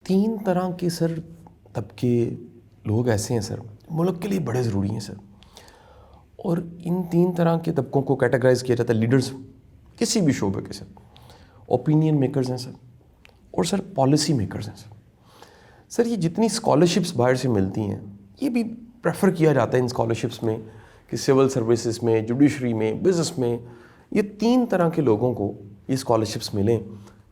تین طرح کے سر طبقے لوگ ایسے ہیں سر ملک کے لیے بڑے ضروری ہیں سر, اور ان تین طرح کے طبقوں کو کیٹیگرائز کیا جاتا ہے لیڈرز کسی بھی شعبے کے سر. اوپینین میکرز ہیں سر, اور سر پالیسی میکرز ہیں سر. سر یہ جتنی اسکالرشپس باہر سے ملتی ہیں یہ بھی پریفر کیا جاتا ہے ان اسکالرشپس میں کہ سول سروسز میں, جوڈیشری میں, بزنس میں, یہ تین طرح کے لوگوں کو یہ اسکالرشپس ملیں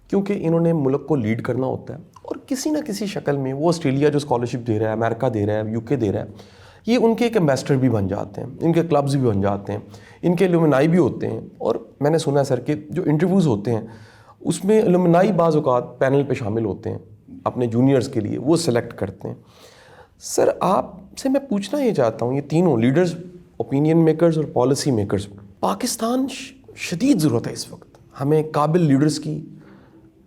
کیونکہ انہوں نے ملک کو لیڈ کرنا ہوتا ہے, اور کسی نہ کسی شکل میں وہ آسٹریلیا جو اسکالرشپ دے رہا ہے, امریکہ دے رہا ہے, یو کے دے رہا ہے, یہ ان کے ایک ایمبیسڈر بھی بن جاتے ہیں, ان کے کلبز بھی بن جاتے ہیں, ان کے الومنائی بھی ہوتے ہیں. اور میں نے سنا ہے سر کہ جو انٹرویوز ہوتے ہیں اس میں الومنائی بعض اوقات پینل پہ شامل ہوتے ہیں اپنے جونیئرز کے لیے, وہ سلیکٹ کرتے ہیں. سر آپ سے میں پوچھنا یہ چاہتا ہوں, یہ تینوں لیڈرز, اوپینین میکرز اور پالیسی میکرز, پاکستان شدید ضرورت ہے اس وقت ہمیں قابل لیڈرز کی,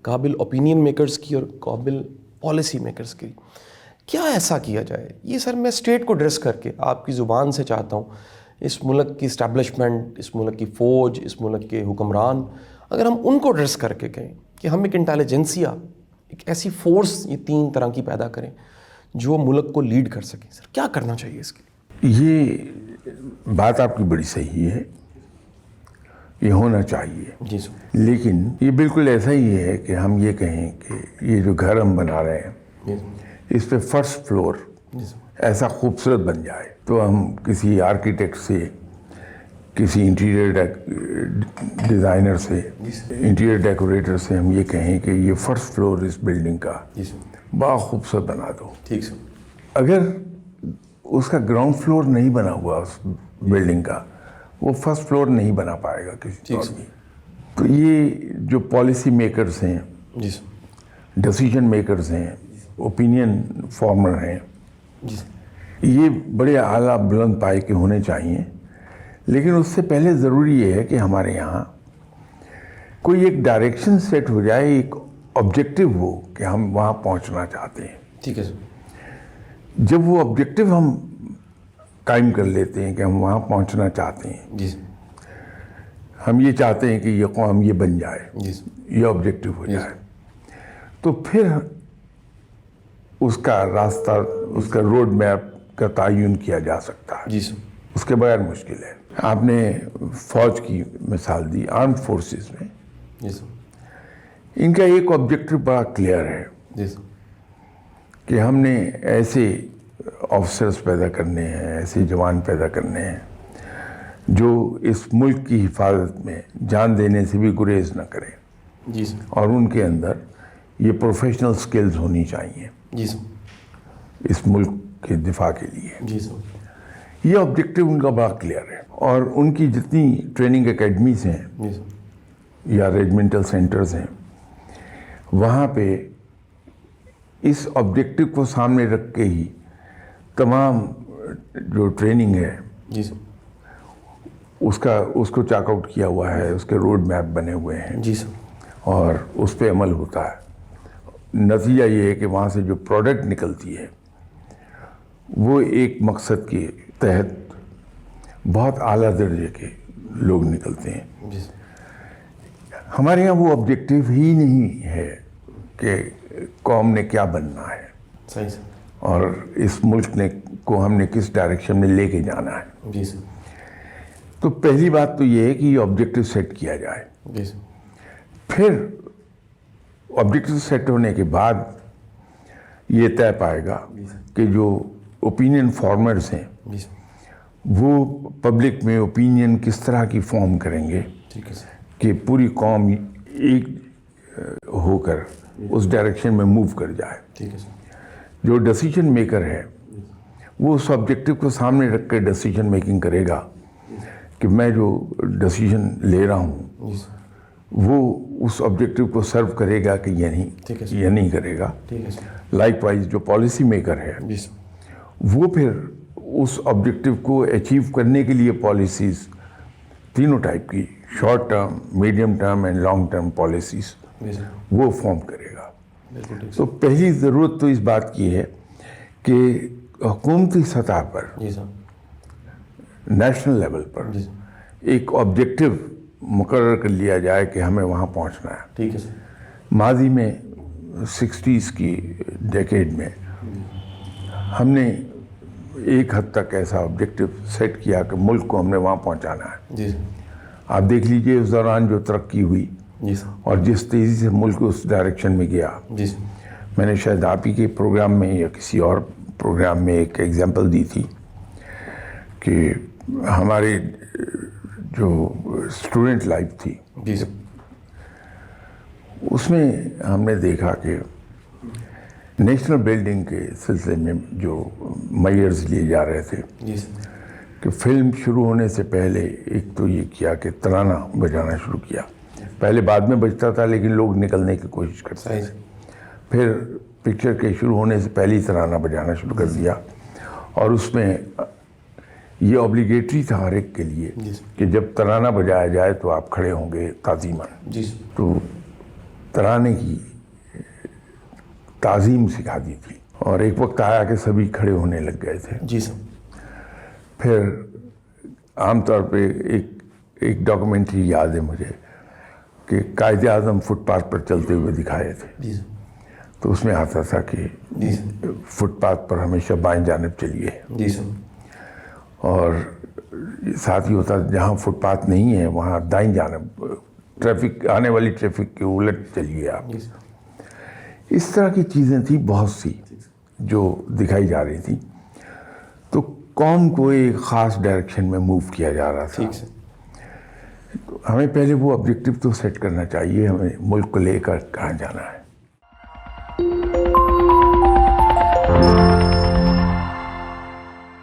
قابل اوپینین میکرز کی اور قابل پالیسی میکرز کی. کیا ایسا کیا جائے؟ یہ سر میں اسٹیٹ کو ڈریس کر کے آپ کی زبان سے چاہتا ہوں, اس ملک کی اسٹیبلشمنٹ, اس ملک کی فوج, اس ملک کے حکمران, اگر ہم ان کو ڈریس کر کے کہیں کہ ہم ایک انٹیلیجنسیا, ایک ایسی فورس یہ تین طرح کی پیدا کریں جو ملک کو لیڈ کر سکیں, سر کیا کرنا چاہیے اس کے لیے؟ یہ بات آپ کی بڑی صحیح ہے, یہ ہونا چاہیے. جی سر. لیکن یہ بالکل ایسا ہی ہے کہ ہم یہ کہیں کہ یہ جو گھر ہم بنا رہے ہیں اس پہ فرسٹ فلور ایسا خوبصورت بن جائے تو ہم کسی آرکیٹیکٹ سے, کسی انٹیریئر ڈیزائنر سے, انٹیریئر ڈیکوریٹر سے ہم یہ کہیں کہ یہ فرسٹ فلور اس بلڈنگ کا بڑا خوبصورت بنا دو. ٹھیک سر. اگر اس کا گراؤنڈ فلور نہیں بنا ہوا اس بلڈنگ کا, وہ فرسٹ فلور نہیں بنا پائے گا کسی طور بھی. تو یہ جو پالیسی میکرز ہیں, جی سر, ڈیسیجن میکرز ہیں, اوپینین فارمر ہیں, جی سر, یہ بڑے اعلیٰ بلند پائے کے ہونے چاہیے. لیکن اس سے پہلے ضروری یہ ہے کہ ہمارے یہاں کوئی ایک ڈائریکشن سیٹ ہو جائے, ایک آبجیکٹو ہو کہ ہم وہاں پہنچنا چاہتے ہیں. ٹھیک ہے سر. جب وہ آبجیکٹو ہم قائم کر لیتے ہیں کہ ہم وہاں پہنچنا چاہتے ہیں, جی سر, ہم یہ چاہتے ہیں کہ یہ قوم یہ بن جائے, جی سر, یہ آبجیکٹو ہو جائے, تو پھر اس کا راستہ, اس کا روڈ میپ کا تعین کیا جا سکتا ہے. جی سر, اس کے بغیر مشکل ہے. آپ نے فوج کی مثال دی, آرمڈ فورسز میں جی سر, ان کا ایک آبجیکٹو بڑا کلیئر ہے جی سر, کہ ہم نے ایسے آفیسرز پیدا کرنے ہیں, ایسے جوان پیدا کرنے ہیں جو اس ملک کی حفاظت میں جان دینے سے بھی گریز نہ کریں. جی سر, اور ان کے اندر یہ پروفیشنل سکلز ہونی چاہیے جی سر, اس ملک کے دفاع کے لیے. جی سر, یہ آبجیکٹو ان کا بڑا کلیئر ہے. اور ان کی جتنی ٹریننگ اکیڈمیز ہیں جی سر, یا ریجمنٹل سینٹرز ہیں, وہاں پہ اس آبجیکٹو کو سامنے رکھ کے ہی تمام جو ٹریننگ ہے جی سر, اس کو چاک آؤٹ کیا ہوا ہے, اس کے روڈ میپ بنے ہوئے ہیں, جی سر, اور اس پہ عمل ہوتا ہے. نتیجہ یہ ہے کہ وہاں سے جو پروڈکٹ نکلتی ہے وہ ایک مقصد کے تحت بہت اعلیٰ درجے کے لوگ نکلتے ہیں. جی سر, ہمارے یہاں وہ آبجیکٹو ہی نہیں ہے کہ قوم نے کیا بننا ہے صحیح سر, اور اس ملک کو ہم نے کس ڈائریکشن میں لے کے جانا ہے. جی سر, تو پہلی بات تو یہ ہے کہ یہ آبجیکٹو سیٹ کیا جائے. جی سر, پھر آبجیکٹو سیٹ ہونے کے بعد یہ طے پائے گا کہ جو اوپینین فارمرز ہیں جی سر, وہ پبلک میں اوپینین کس طرح کی فارم کریں گے ٹھیک ہے سر, کہ پوری قوم ایک ہو کر اس ڈائریکشن میں موو کر جائے. ٹھیک ہے سر, جو ڈیسیجن میکر ہے وہ اس آبجیکٹو کو سامنے رکھ کے ڈیسیجن میکنگ کرے گا کہ میں جو ڈیسیجن لے رہا ہوں جی سر, وہ اس آبجیکٹو کو سرو کرے گا کہ ٹھیک ہے سر, یہ نہیں کرے گا. ٹھیک ہے سر, لائک وائز جو پالیسی میکر ہے جی سر, وہ پھر اس آبجیکٹو کو اچیو کرنے کے لیے پالیسیز تینوں ٹائپ کی, short term, medium term and long term policies, جی سر, وہ فارم کرے گا. بالکل ٹھیک تو سر, پہلی ضرورت تو اس بات کی ہے کہ حکومتی سطح پر, جی سر, نیشنل لیول پر جی سر, ایک آبجیکٹو مقرر کر لیا جائے کہ ہمیں وہاں پہنچنا ہے. ٹھیک ہے سر, ماضی میں 60s کی ڈیکیڈ میں ہم نے ایک حد تک ایسا آبجیکٹو سیٹ کیا کہ ملک کو ہم نے وہاں پہنچانا ہے. جی آپ دیکھ لیجئے اس دوران جو ترقی ہوئی جی سر. اور جس تیزی سے ملک اس ڈائریکشن میں گیا. جی سر. میں نے شاید آپ ہی کے پروگرام میں یا کسی اور پروگرام میں ایک ایگزامپل دی تھی کہ ہمارے جو اسٹوڈنٹ لائف تھی جی سر. اس میں ہم نے دیکھا کہ نیشنل بلڈنگ کے سلسلے میں جو میئرز لیے جا رہے تھے جی سر. کہ فلم شروع ہونے سے پہلے ایک تو یہ کیا کہ ترانہ بجانا شروع کیا. پہلے بعد میں بجتا تھا لیکن لوگ نکلنے کی کوشش کرتے صحیح. تھے. پھر پکچر کے شروع ہونے سے پہلے ہی ترانہ بجانا شروع کر دیا اور اس میں یہ اوبلیگیٹری تھا ہر ایک کے لیے جی سر. کہ جب ترانہ بجایا جائے تو آپ کھڑے ہوں گے تعظیماً. جی سر. تو ترانے کی تعظیم سکھا دی تھی اور ایک وقت آیا کہ سبھی کھڑے ہونے لگ گئے تھے. جی سر. پھر عام طور پہ ایک ڈاکومنٹری یاد ہے مجھے کہ قائد اعظم فٹ پاتھ پر چلتے ہوئے دکھائے تھے. جی سر. تو اس میں آتا تھا کہ جی سر. فٹ پاتھ پر ہمیشہ بائیں جانب چلیے جی سر. اور ساتھ ہی ہوتا جہاں فٹ پاتھ نہیں ہے وہاں دائیں جانب ٹریفک آنے والی ٹریفک کے الٹ چلیے آپ. جی سر. اس طرح کی چیزیں تھیں بہت سی جو دکھائی جا رہی تھیں. تو قوم کو ایک خاص ڈائریکشن میں موو کیا جا رہا تھا. ٹھیک سر. ہمیں پہلے وہ آبجیکٹو تو سیٹ کرنا چاہیے ہمیں ملک کو لے کر کہاں جانا ہے.